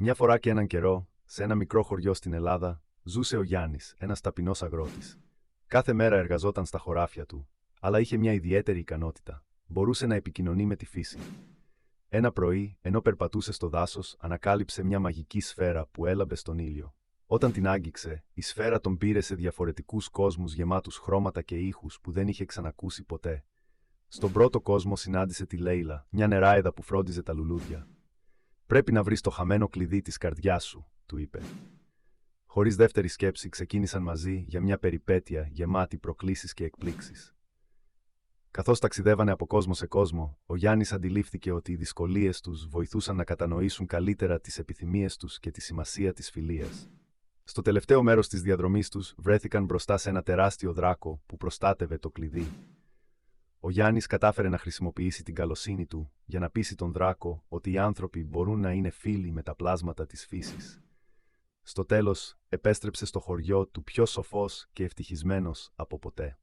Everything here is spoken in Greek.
Μια φορά και έναν καιρό, σε ένα μικρό χωριό στην Ελλάδα, ζούσε ο Γιάννης, ένας ταπεινός αγρότης. Κάθε μέρα εργαζόταν στα χωράφια του, αλλά είχε μια ιδιαίτερη ικανότητα. Μπορούσε να επικοινωνεί με τη φύση. Ένα πρωί, ενώ περπατούσε στο δάσος, ανακάλυψε μια μαγική σφαίρα που έλαμπε στον ήλιο. Όταν την άγγιξε, η σφαίρα τον πήρε σε διαφορετικούς κόσμους γεμάτους χρώματα και ήχους που δεν είχε ξανακούσει ποτέ. Στον πρώτο κόσμο συνάντησε τη Λέιλα, μια νεράιδα που φρόντιζε τα λουλούδια. «Πρέπει να βρεις το χαμένο κλειδί της καρδιάς σου», του είπε. Χωρίς δεύτερη σκέψη, ξεκίνησαν μαζί για μια περιπέτεια γεμάτη προκλήσεις και εκπλήξεις. Καθώς ταξιδεύανε από κόσμο σε κόσμο, ο Γιάννης αντιλήφθηκε ότι οι δυσκολίες τους βοηθούσαν να κατανοήσουν καλύτερα τις επιθυμίες τους και τη σημασία της φιλίας. Στο τελευταίο μέρος της διαδρομής τους, βρέθηκαν μπροστά σε ένα τεράστιο δράκο που προστάτευε το κλειδί. Ο Γιάννης κατάφερε να χρησιμοποιήσει την καλοσύνη του για να πείσει τον δράκο ότι οι άνθρωποι μπορούν να είναι φίλοι με τα πλάσματα της φύσης. Στο τέλος, επέστρεψε στο χωριό του πιο σοφός και ευτυχισμένος από ποτέ.